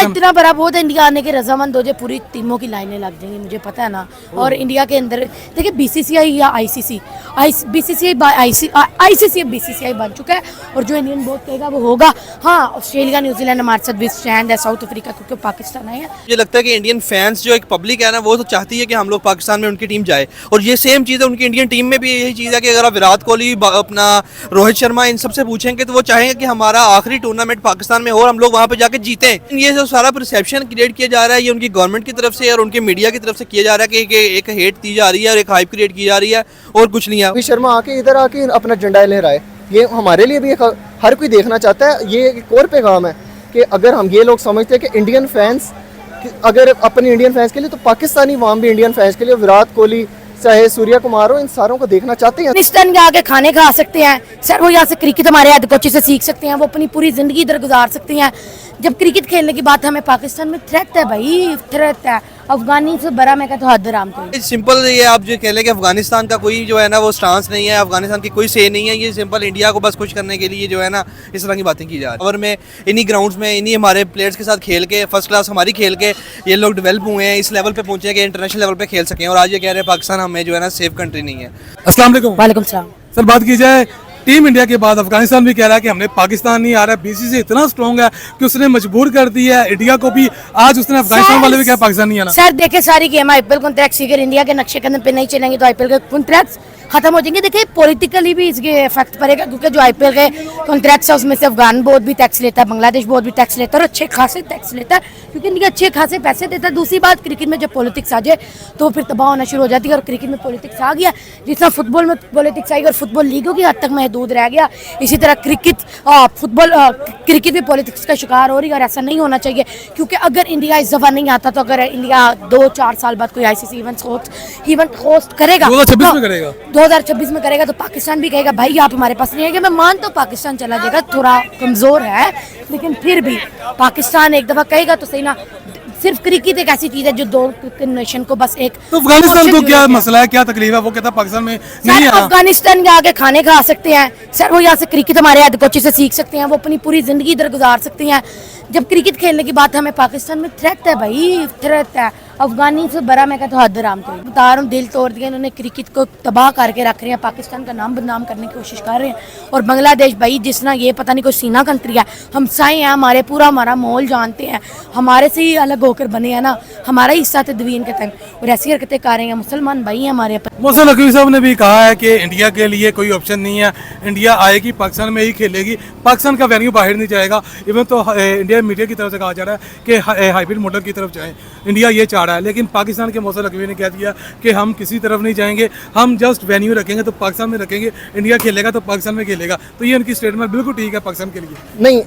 इतना बड़ा बहुत है, इंडिया आने के रजामंद हो जाए पूरी टीमों की लाइनें लग जाएंगी, मुझे पता है ना। और इंडिया के अंदर देखिए बीसीसीआई या आईसीसी, आईसीसी बीसीसीआई बन चुका है और जो इंडियन बोर्ड कहेगा वो होगा। हाँ, ऑस्ट्रेलिया न्यूजीलैंड हमारे साथ भी स्टैंड है, साउथ अफ्रीका क्योंकि पाकिस्तान है। मुझे लगता है कि इंडियन फैंस जो एक पब्लिक है ना, वो तो चाहती है कि हम लोग पाकिस्तान में उनकी टीम जाए, और ये सेम चीज़ है उनकी इंडियन टीम में भी यही चीज़ है कि अगर आप विराट कोहली, अपना रोहित शर्मा, इन सबसे पूछेंगे तो वो चाहेंगे कि हमारा आखिरी टूर्नामेंट पाकिस्तान में हो और हम लोग वहाँ पे जाके जीतें। ये जो सारा परसेप्शन क्रिएट किया जा रहा है, ये उनकी गवर्नमेंट की तरफ से और उनके मीडिया की तरफ से किया जा रहा है कि एक हेट दी जा रही है और एक हाइप क्रिएट की जा रही है, और कुछ नहीं है। रोहित शर्मा आके इधर आके अपना झंडा लहराए, ये हमारे लिए भी हर कोई देखना चाहता है। ये एक और पैगाम है कि अगर हम ये लोग समझते हैं कि इंडियन फैंस, अगर अपने इंडियन फैंस के लिए, तो पाकिस्तानी वाम भी इंडियन फैंस के लिए, विराट कोहली चाहे सूर्या कुमार हो, इन सारों को देखना चाहते हैं। पाकिस्तान के आके खाने खा सकते हैं सर, वो यहाँ से क्रिकेट हमारे हेड कोच से सीख सकते हैं, वो अपनी पूरी जिंदगी इधर गुजार सकते हैं। जब क्रिकेट खेलने की बात, हमें पाकिस्तान में थ्रेट है भाई, थ्रेट है। अफगानी से बड़ा मैं कहता हूँ हद राम को। सिंपल ये आप जो कह लें कि अफगानिस्तान का कोई जो है ना वो स्टांस नहीं है, अफगानिस्तान की कोई से नहीं है, ये सिंपल इंडिया को बस खुश करने के लिए जो है ना इस तरह की बातें की जा रही है। और में इन्हीं ग्राउंड्स में इन्हीं हमारे प्लेयर्स के साथ खेल के, फर्स्ट क्लास हमारी खेल के ये लोग डेवलप हुए हैं, इस लेवल पे पहुंचे हैं कि इंटरनेशनल लेवल पे खेल सकें, और आज ये कह रहे हैं पाकिस्तान हमें जो है ना सेफ कंट्री नहीं है। अस्सलाम वालेकुम। वालेकुम सलाम। सर, बात की जाए टीम इंडिया के बाद अफगानिस्तान भी कह रहा है कि हमने पाकिस्तान नहीं आ रहा है, बीसीसीआई इतना स्ट्रॉन्ग है कि उसने मजबूर कर दिया है इंडिया को भी। आज उसने अफगानिस्तान वाले भी क्या पाकिस्तान नहीं आना। सर देखिए, सारी गेम आईपीएल कॉन्ट्रैक्ट अगर इंडिया के नक्शे कदम पे नहीं चलेंगे तो आईपीएल के कॉन्ट्रैक्ट खत्म हो जाएंगे। देखिए पॉलिटिकली भी इसके इफेक्ट पड़ेगा, क्योंकि जो आईपीएल के कॉन्ट्रैक्ट्स है उसमें से अफगान बोर्ड भी टैक्स लेता है, बांग्लादेश बोर्ड भी टैक्स लेता है, और अच्छे खासे टैक्स लेता है क्योंकि इंडिया अच्छे खासे पैसे देता है। दूसरी बात, क्रिकेट में जब पॉलिटिक्स आ जाए तो फिर तबाह होना शुरू हो जाती है, और क्रिकेट में पॉलिटिक्स आ गया, जितना फुटबॉल में पॉलिटिक्स आई और फुटबॉल लीगों की हद तक महदूद रह गया, इसी तरह क्रिकेट भी पॉलिटिक्स का शिकार हो रही है, और ऐसा नहीं होना चाहिए। क्योंकि अगर इंडिया इस दफा नहीं आता, तो अगर इंडिया 2-4 साल बाद कोई आईसीसी इवेंट होस्ट करेगा, 2026 में करेगा, तो पाकिस्तान भी कहेगा भाई आप हमारे पास नहीं आएंगे। मैं मानता हूँ पाकिस्तान चला जाएगा, थोड़ा कमजोर है, लेकिन फिर भी पाकिस्तान एक दफा कहेगा तो सही ना। सिर्फ क्रिकेट एक ऐसी चीज है जो दो नेशन को बस एक। तो अफगानिस्तान को क्या मसला है, क्या तकलीफ है? वो कहता है पाकिस्तान में नहीं है। अफगानिस्तान के आगे खाने खा सकते हैं सर, वो यहाँ से क्रिकेट हमारे हेड कोच से सीख सकते हैं, वो अपनी पूरी जिंदगी इधर गुजार सकते हैं। जब क्रिकेट खेलने की बात, हमें पाकिस्तान में थ्रेट है भाई, थ्रेट है। अफगानी से बड़ा मैं कहता हूँ हद राम को। बता रहा हूँ, दिल तोड़ दिया इन्होंने, क्रिकेट को तबाह करके रख रहे हैं, पाकिस्तान का नाम बदनाम करने की कोशिश कर रहे हैं। और बांग्लादेश भाई, जिस तरह ये पता नहीं कोई सीना कंट्री है, हम साए हैं, हमारे पूरा हमारा माहौल जानते हैं, हमारे से ही अलग होकर बने हैं ना, हमारा हिस्सा थे दवीन के तन, और ऐसी हरकतें कर रहे हैं। मुसलमान भाई हैं हमारे। मोहसिन नकवी साहब ने भी कहा है कि इंडिया के लिए कोई ऑप्शन नहीं है, इंडिया आएगी पाकिस्तान में ही खेलेगी, पाकिस्तान का वेन्यू बाहर नहीं जाएगा। इवन तो इंडिया मीडिया की तरफ से कहा जा रहा है कि हाइब्रिड मॉडल की तरफ जाए, इंडिया ये चाह रहा है, लेकिन पाकिस्तान के मोहसिन नकवी ने कह दिया कि हम किसी तरफ नहीं जाएंगे, हम जस्ट वेन्यू रखेंगे तो पाकिस्तान में रखेंगे, इंडिया खेलेगा तो पाकिस्तान में खेलेगा। तो ये उनकी स्टेटमेंट बिल्कुल ठीक है पाकिस्तान के लिए। नहीं,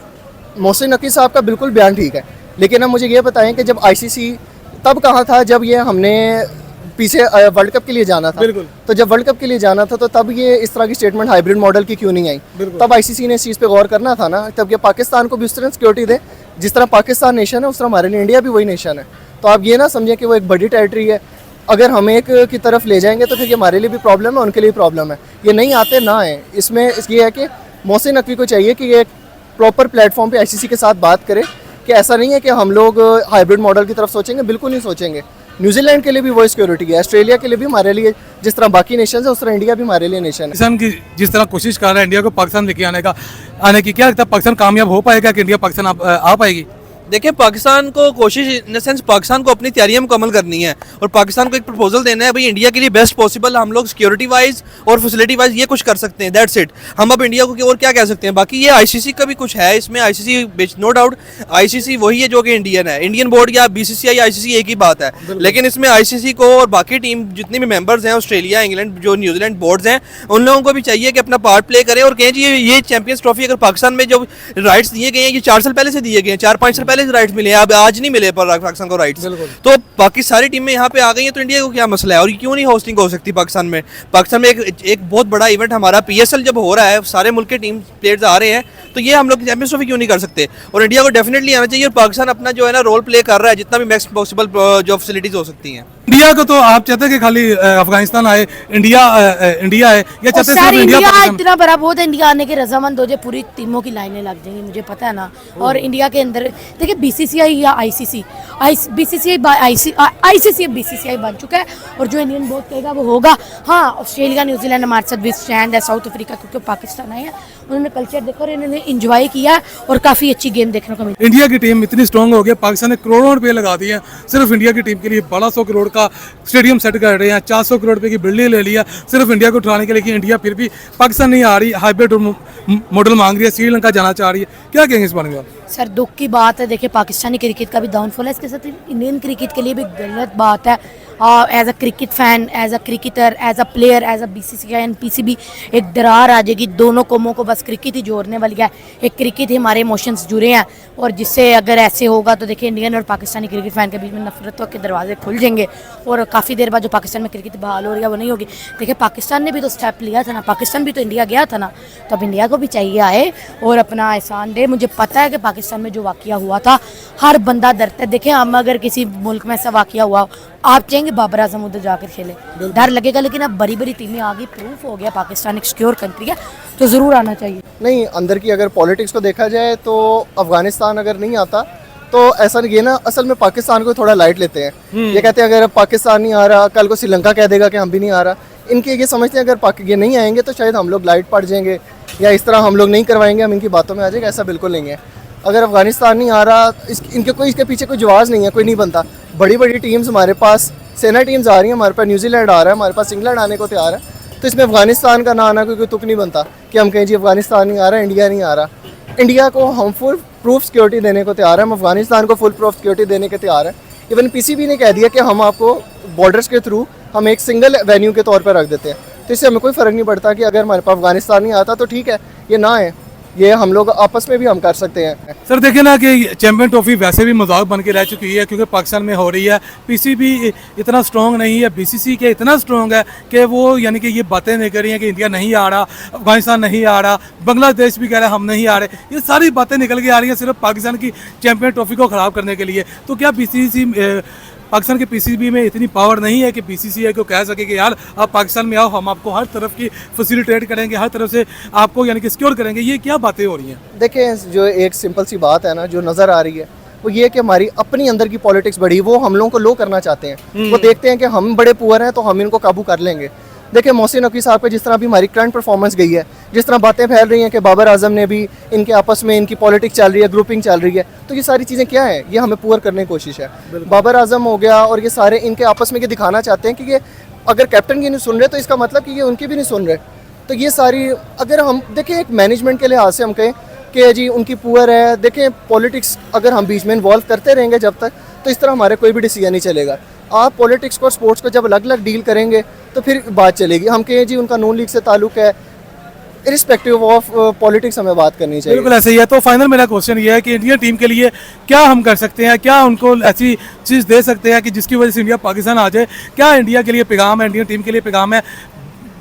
मोहसिन नकवी साहब का बिल्कुल बयान ठीक है, लेकिन अब मुझे ये बताएं कि जब आईसीसी तब कहाँ था जब ये हमने पीछे वर्ल्ड कप के लिए जाना था। बिल्कुल। तो जब वर्ल्ड कप के लिए जाना था तो तब ये इस तरह की स्टेटमेंट हाइब्रिड मॉडल की क्यों नहीं आई? तब आईसीसी ने इस चीज़ पे गौर करना था ना, तब ये पाकिस्तान को भी उस तरह सिक्योरिटी दे, जिस तरह पाकिस्तान नेशन है उस तरह हमारे लिए इंडिया भी वही नेशन है। तो आप ये ना समझें कि वो एक बड़ी टेरिटरी है, अगर हम एक की तरफ ले जाएंगे तो फिर ये हमारे लिए भी प्रॉब्लम है, उनके लिए प्रॉब्लम है। ये नहीं आते ना आए, इसमें ये है कि मोहसिन नकवी को चाहिए कि ये एक प्रॉपर प्लेटफॉर्म पे आईसीसी के साथ बात करे कि ऐसा नहीं है कि हम लोग हाइब्रिड मॉडल की तरफ सोचेंगे, बिल्कुल नहीं सोचेंगे। न्यूजीलैंड के लिए भी वो सिक्योरिटी है, ऑस्ट्रेलिया के लिए भी हमारे लिए, जिस तरह बाकी नेशन है उस तरह इंडिया भी हमारे लिए नेशन है। पाकिस्तान की जिस तरह कोशिश कर रहा है इंडिया को पाकिस्तान लेके आने की, क्या लगता है पाकिस्तान कामयाब हो पाएगा कि इंडिया पाकिस्तान आ पाएगी? देखिए, पाकिस्तान को कोशिश इन द सेंस पाकिस्तान को अपनी तैयारियां मुकम्मल करनी है, और पाकिस्तान को एक प्रपोजल देना है भाई इंडिया के लिए बेस्ट पॉसिबल हम लोग सिक्योरिटी वाइज और फैसिलिटी वाइज ये कुछ कर सकते हैं, दैट्स इट। हम अब इंडिया को और क्या कह सकते हैं? बाकी ये आईसीसी का भी कुछ है इसमें, आईसीसी नो डाउट आईसीसी वही है जो कि इंडियन है, इंडियन बोर्ड या बीसीसीआई आईसीसी एक ही बात है, लेकिन इसमें आईसीसी को और बाकी टीम जितने भी मेंबर्स हैं, ऑस्ट्रेलिया, इंग्लैंड, जो न्यूजीलैंड बोर्ड्स हैं, उन लोगों को भी चाहिए कि अपना पार्ट प्ले करें और कहें जी ये चैंपियंस ट्रॉफी अगर पाकिस्तान में जो राइट्स दिए गए हैं, ये 4 साल पहले से दिए गए हैं, 4-5 साल पहले से राइट्स मिले हैं, अब आज नहीं मिले पर पाकिस्तान को राइट्स। तो बाकी सारी टीमें यहाँ पे आ गई हैं, तो इंडिया को क्या मसला है? और क्यों नहीं होस्टिंग हो सकती पाकिस्तान में? पाकिस्तान में एक बहुत बड़ा इवेंट हमारा पीएसएल जब हो रहा है, सारे मुल्क के टीम प्लेयर्स आ रहे हैं, तो ये हम लोग चैंपियंस ट्रॉफी क्यों नहीं कर सकते? और इंडिया को डेफिनेटली आना चाहिए, और पाकिस्तान अपना जो है ना रोल प्ले कर रहा है, जितना भी मैक्स पॉसिबल जो फैसिलिटीज हो सकती हैं। इंडिया को तो आप चाहते हैं कि खाली अफगानिस्तान आए, इंडिया आए, या चाहते हैं सर सिर्फ इंडिया इंडिया पाकिस्तान? इतना बड़ा बहुत है, इंडिया आने के रजामंद हो जाए पूरी टीमों की लाइनें लग जाएंगी, मुझे पता है ना। और इंडिया के अंदर देखिए बीसीसीआई या आईसीसी, आईसीसी बीसीसीआई बन चुका है और जो इंडियन बोर्ड कहेगा वो होगा। हाँ, ऑस्ट्रेलिया न्यूजीलैंड हमारे साथ भी स्टैंड है, साउथ अफ्रीका क्योंकि पाकिस्तान आए हैं, उन्होंने कल्चर देखा और इन्होंने इंजॉय किया और काफ़ी अच्छी गेम देखने को मिली। इंडिया की टीम इतनी स्ट्रांग हो गई, पाकिस्तान ने करोड़ों रुपए लगा दिए हैं सिर्फ इंडिया की टीम के लिए, 1200 करोड़ का स्टेडियम सेट कर रहे हैं, 400 करोड़ रुपए की बिल्डिंग ले लिया सिर्फ इंडिया को उठाने के लिए कि इंडिया फिर भी पाकिस्तान नहीं आ रही, हाइब्रिड मॉडल मांग रही है, श्रीलंका जाना चाह रही है। क्या कहेंगे इस बारे में आप? सर दुख की बात है, देखिए पाकिस्तानी क्रिकेट का भी डाउनफॉल है, इसके साथ इंडियन क्रिकेट के लिए भी गलत बात है। As a cricket fan, as a cricketer, as a player, as a BCCI and PCB एक दरार आ जाएगी। दोनों कौमों को बस क्रिकेट ही जोड़ने वाली है, एक क्रिकेट ही हमारे इमोशंस जुड़े हैं और जिससे अगर ऐसे होगा तो देखिए इंडियन और पाकिस्तानी क्रिकेट फैन के बीच में नफरतों के दरवाजे खुल जाएंगे और काफ़ी देर बाद जो पाकिस्तान में क्रिकेट बहाल हो रही है वो नहीं होगी। देखिए पाकिस्तान ने भी तो स्टेप लिया था ना, पाकिस्तान भी तो इंडिया गया था ना, तो अब इंडिया को भी चाहिए आए और अपना एहसान दे। मुझे पता है कि पाकिस्तान में जो वाक़या हुआ था हर बंदा डरता है। देखिए हम अगर किसी मुल्क में ऐसा वाक़या हुआ, आप चाहेंगे बाबर आजम उधर जाकर खेले, डर लगेगा, लेकिन अब बड़ी बड़ी टीमें आ गई, प्रूफ हो गया पाकिस्तान एक सिक्योर कंट्री है, तो ज़रूर आना चाहिए। नहीं, अंदर की अगर पॉलिटिक्स को देखा जाए तो अफगानिस्तान अगर नहीं आता तो ऐसा ये ना, असल में पाकिस्तान को थोड़ा लाइट लेते हैं। ये कहते हैं अगर पाकिस्तान नहीं आ रहा, कल को श्रीलंका कह देगा कि हम भी नहीं आ रहा। इनके ये समझते हैं अगर ये नहीं आएंगे तो शायद हम लोग लाइट पड़ जाएंगे या इस तरह हम लोग नहीं करवाएंगे, हम इनकी बातों में आ जाएंगे। ऐसा बिल्कुल नहीं है। अगर अफगानिस्तान नहीं आ रहा, इसके पीछे कोई जवाब नहीं है, कोई नहीं बनता। बड़ी बड़ी टीम्स हमारे पास, सेना टीम्स आ रही हैं, हमारे पास न्यूजीलैंड आ रहा है, हमारे पास इंग्लैंड आने को तैयार है, तो इसमें अफगानिस्तान का ना आना कोई तुक नहीं बनता कि हम कहें जी अफगानिस्तान नहीं आ रहा, इंडिया नहीं आ रहा। इंडिया को हम फुल प्रूफ सिक्योरिटी देने को तैयार है, हम अफगानिस्तान को फुल प्रूफ सिक्योरिटी देने के तैयार है। इवन पीसीबी ने कह दिया कि हम आपको बॉर्डर्स के थ्रू हम एक सिंगल वेन्यू के तौर पर रख देते हैं, तो इससे हमें कोई फ़र्क नहीं पड़ता कि अगर हमारे पास अफगानिस्तान नहीं आता तो ठीक है, ये ना है, ये हम लोग आपस में भी हम कर सकते हैं। सर देखिए ना कि चैंपियन ट्रॉफी वैसे भी मजाक बन के रह चुकी है क्योंकि पाकिस्तान में हो रही है, पीसीबी इतना स्ट्रॉन्ग नहीं है, बीसीसी के इतना स्ट्रॉन्ग है कि वो यानी कि ये बातें नहीं कर रही हैं कि इंडिया नहीं आ रहा, अफगानिस्तान नहीं आ रहा, बांग्लादेश भी कह रहा है हम नहीं आ रहे। ये सारी बातें निकल के आ रही हैं सिर्फ पाकिस्तान की चैंपियन ट्रॉफी को ख़राब करने के लिए। तो क्या बीसीसी पाकिस्तान के पीसीबी में इतनी पावर नहीं है कि बीसीसीआई को कह सके कि यार आप पाकिस्तान में आओ, हम आपको हर तरफ की फैसिलिटेट करेंगे, हर तरफ से आपको यानी कि सिक्योर करेंगे? ये क्या बातें हो रही हैं? देखें, जो एक सिंपल सी बात है ना जो नज़र आ रही है वो ये कि हमारी अपनी अंदर की पॉलिटिक्स बढ़ी, वो हम लोगों को लो करना चाहते हैं। वो देखते हैं कि हम बड़े पुअर हैं तो हम इनको काबू कर लेंगे। देखिए मोहसिन नकवी साहब पे जिस तरह भी हमारी करंट परफॉर्मेंस गई है, जिस तरह बातें फैल रही हैं कि बाबर आजम ने भी इनके आपस में इनकी पॉलिटिक्स चल रही है, ग्रुपिंग चल रही है, तो ये सारी चीज़ें क्या हैं? ये हमें पुअर करने की कोशिश है। बाबर आजम हो गया और ये सारे इनके आपस में ये दिखाना चाहते हैं कि ये अगर कैप्टन की नहीं सुन रहे तो इसका मतलब कि ये उनकी भी नहीं सुन रहे। तो ये सारी अगर हम देखें एक मैनेजमेंट के लिहाज से हम कहें कि जी उनकी पुअर है, देखें पॉलिटिक्स अगर हम बीच में इन्वॉल्व करते रहेंगे जब तक, तो इस तरह हमारे कोई भी डिसीजन नहीं चलेगा। आप पॉलिटिक्स को और स्पोर्ट्स को जब अलग अलग डील करेंगे तो फिर बात चलेगी। हम कहें जी उनका नून लीग से ताल्लुक है, इरिस्पेक्टिव ऑफ पॉलिटिक्स हमें बात करनी चाहिए। बिल्कुल ऐसे ही है। तो फाइनल मेरा क्वेश्चन ये है कि इंडियन टीम के लिए क्या हम कर सकते हैं, क्या उनको ऐसी चीज़ दे सकते हैं कि जिसकी वजह से इंडिया पाकिस्तान आ जाए? क्या इंडिया के लिए पैगाम है, इंडियन टीम के लिए पैगाम है,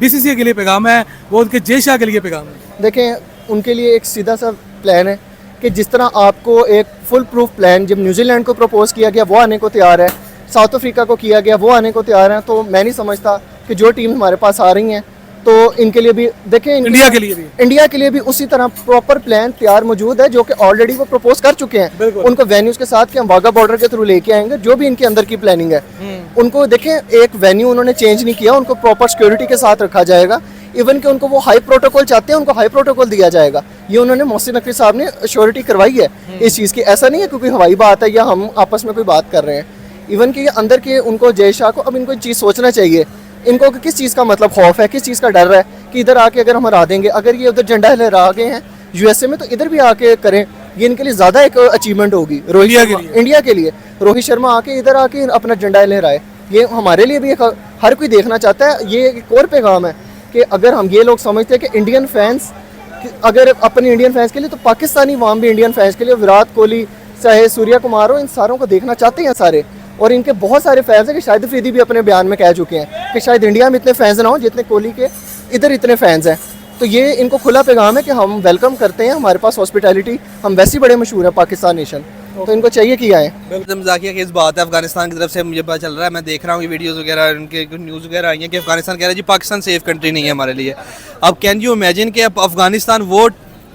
बीसीसीआई के लिए पैगाम है, वो उनके जय शाह के लिए पैगाम है? देखें उनके लिए एक सीधा सा प्लान है कि जिस तरह आपको एक फुल प्रूफ प्लान जब न्यूजीलैंड को प्रपोज किया गया वो आने को तैयार है, साउथ अफ्रीका को किया गया वो आने को तैयार है, तो मैं नहीं समझता कि जो टीम हमारे पास आ रही हैं तो इनके लिए भी देखें, इंडिया के लिए भी उसी तरह प्रॉपर प्लान तैयार मौजूद है जो कि ऑलरेडी वो प्रपोज कर चुके हैं। उनको वेन्यूज के साथ कि हम वाघा बॉर्डर के थ्रू लेके आएंगे, जो भी इनके अंदर की प्लानिंग है उनको देखें, एक वेन्यू उन्होंने चेंज नहीं किया, उनको प्रॉपर सिक्योरिटी के साथ रखा जाएगा। इवन कि उनको वो हाई प्रोटोकॉल चाहते हैं, उनको हाई प्रोटोकॉल दिया जाएगा। ये उन्होंने मोहसिन नकवी साहब ने श्योरिटी करवाई है इस चीज़ की। ऐसा नहीं है क्योंकि हवाई बात है या हम आपस में कोई बात कर रहे हैं। इवन कि अंदर के उनको जय शाह को अब इनको चीज़ सोचना चाहिए, इनको किस चीज़ का मतलब खौफ है, किस चीज़ का डर है कि इधर आके अगर हम हरा देंगे, अगर ये उधर झंडा लहरा गए हैं यूएसए में तो इधर भी आके करें, ये इनके लिए ज़्यादा एक अचीवमेंट होगी। इंडिया के लिए रोहित शर्मा आके इधर आके अपना झंडा लहराए, ये हमारे लिए भी हर कोई देखना चाहता है। ये एक और पैगाम है कि अगर हम ये लोग समझते हैं कि इंडियन फैंस अगर अपने इंडियन फैंस के लिए, तो पाकिस्तानी वाम भी इंडियन फैंस के लिए, विराट कोहली चाहे सूर्या कुमार हो, इन सारों को देखना चाहते हैं सारे। और इनके बहुत सारे फैंस हैं कि शाहिद अफरीदी भी अपने बयान में कह चुके हैं कि शायद इंडिया में इतने फैंस ना हो जितने कोहली के इधर इतने फैंस हैं। तो ये इनको खुला पैगाम है कि हम वेलकम करते हैं, हमारे पास हॉस्पिटैलिटी, हम वैसे ही बड़े मशहूर हैं पाकिस्तान नेशन। तो इनको चाहिए कि आए। मजाकिया केस बात है, अफगानिस्तान की तरफ से मुझे पता चल रहा है, मैं देख रहा हूँ ये वीडियोस वगैरह, उनके न्यूज़ वगैरह आई हैं कि अफगानिस्तान कह रहा है जी पाकिस्तान सेफ कंट्री नहीं है हमारे लिए। अब कैन यू इमेजिन कि अफगानिस्तान वो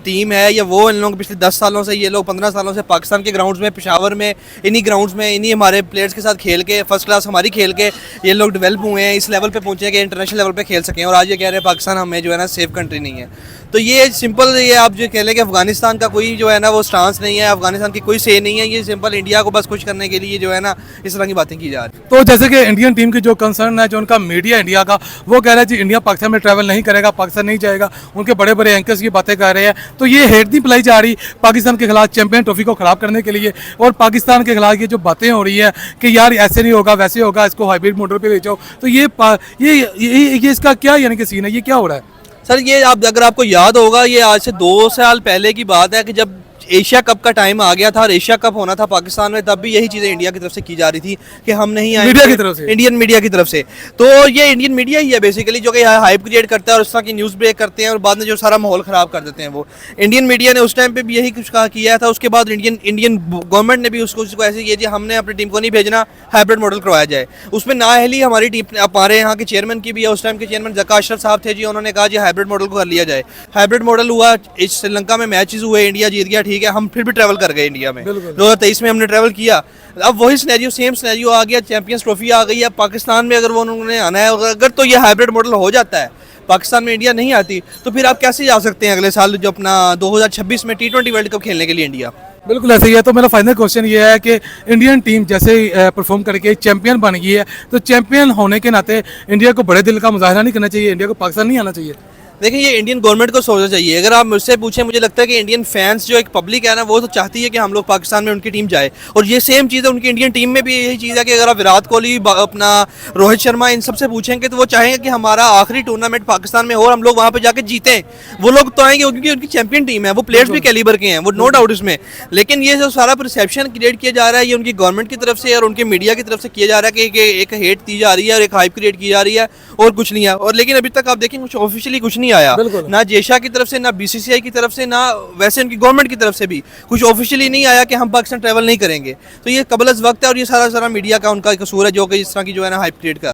टीम है या वो इन लोग पिछले 10 सालों से, ये लोग 15 सालों से पाकिस्तान के ग्राउंड्स में, पेशावर में, इन्हीं ग्राउंड्स में इन्हीं हमारे प्लेयर्स के साथ खेल के फर्स्ट क्लास हमारी खेल के ये लोग डेवलप हुए हैं, इस लेवल पे पहुंचे हैं कि इंटरनेशनल लेवल पे खेल सकें, और आज ये कह रहे हैं पाकिस्तान हमें जो है ना सेफ कंट्री नहीं है। तो ये सिंपल, ये आप जो कह लें कि अफगानिस्तान का कोई जो है ना वो स्टांस नहीं है, अफगानिस्तान की कोई से नहीं है, ये सिंपल इंडिया को बस खुश करने के लिए जो है ना इस तरह की बातें की जा रही है। तो जैसे कि इंडियन टीम की जो कंसर्न है, जो उनका मीडिया इंडिया का, वो कह रहा है जी इंडिया पाकिस्तान में ट्रैवल नहीं करेगा, पाकिस्तान नहीं जाएगा, उनके बड़े बड़े एंकर्स की बातें कर रहे हैं। तो ये हेट नहीं पिलाई जा रही पाकिस्तान के खिलाफ चैंपियन ट्रॉफी को खराब करने के लिए, और पाकिस्तान के खिलाफ ये जो बातें हो रही है कि यार ऐसे नहीं होगा वैसे होगा, इसको हाइब्रिड मॉडल पे ले जाओ, तो ये इसका क्या यानी कि सीन है, ये क्या हो रहा है? सर ये आप, अगर आपको याद होगा, ये आज से 2 साल पहले की बात है कि जब एशिया कप का टाइम आ गया था और एशिया कप होना था पाकिस्तान में, तब भी यही चीज़ें इंडिया की तरफ से की जा रही थी कि हम नहीं आए, मीडिया की तरफ से, इंडियन मीडिया की तरफ से। तो ये इंडियन मीडिया ही है बेसिकली जो कि हाइप क्रिएट करता है और उस तरह की न्यूज़ ब्रेक करते हैं और बाद में जो सारा माहौल ख़राब कर देते हैं। वो इंडियन मीडिया ने उस टाइम पे भी यही कुछ कहा किया था। उसके बाद इंडियन गवर्नमेंट ने भी उसको ऐसे किया जी हमने अपनी टीम को नहीं भेजना, हाइब्रिड मॉडल करवाया जाए। उसमें नाअहली हमारी टीम, हमारे यहाँ के चेयरमैन की भी है, उस टाइम के चेयरमैन जका अशरफ साहब थे जी, उन्होंने कहा जी हाइब्रिड मॉडल को कर लिया जाए। हाइब्रिड मॉडल हुआ, श्रीलंका में मैचेस हुए, इंडिया जीत गया, ठीक है, हम फिर भी ट्रैवल कर गए इंडिया में। 2023 में हमने ट्रैवल किया, अब वही सिनेरियो, सेम सिनेरियो आ गया, चैंपियंस ट्रॉफी आ गई है पाकिस्तान में। अगर वो उन्होंने आना है, अगर तो ये हाइब्रिड मॉडल हो जाता है, पाकिस्तान में इंडिया नहीं आती, तो फिर आप कैसे जा सकते हैं अगले साल जो अपना 2026 में T20 वर्ल्ड कप खेलने के लिए इंडिया? बिल्कुल ऐसे ही है। तो मेरा फाइनल क्वेश्चन ये है कि इंडियन टीम जैसे परफॉर्म करके चैंपियन बन गई है, तो चैंपियन होने के नाते इंडिया को बड़े दिल का मुजाहरा नहीं करना चाहिए, इंडिया को पाकिस्तान नहीं आना चाहिए? देखिए ये इंडियन गवर्नमेंट को सोचना चाहिए। अगर आप मुझसे पूछें, मुझे लगता है कि इंडियन फैंस जो एक पब्लिक है ना, वो तो चाहती है कि हम लोग पाकिस्तान में उनकी टीम जाए, और ये सेम चीज़ है उनकी इंडियन टीम में भी यही चीज़ है कि अगर आप विराट कोहली, अपना रोहित शर्मा, इन सबसे पूछेंगे तो वो चाहेंगे कि हमारा आखिरी टूर्नामेंट पाकिस्तान में हो और हम लोग वहाँ पर जाकर जीतें। वो लोग तो आएंगे क्योंकि उनकी चैंपियन टीम है, वो प्लेयर्स भी कैलिबर के हैं, वो नो डाउट इसमें। लेकिन ये जो सारा परसेप्शन क्रिएट किया जा रहा है, ये उनकी गवर्नमेंट की तरफ से और उनके मीडिया की तरफ से किया जा रहा है कि एक हेट दी जा रही है और एक हाइप क्रिएट की जा रही है, और कुछ नहीं है। और लेकिन अभी तक आप देखें कुछ ऑफिशियली कुछ नहीं आया, ना जेशा की तरफ से, ना बीसीसीआई की तरफ से, ना वैसे उनकी गवर्नमेंट की तरफ से भी कुछ ऑफिशियली नहीं आया कि हम पाकिस्तान ट्रैवल नहीं करेंगे। तो ये कबल अज़ वक्त है और ये सारा मीडिया का उनका कसूर है जो कि इस तरह की जो है ना हाइप क्रिएट कर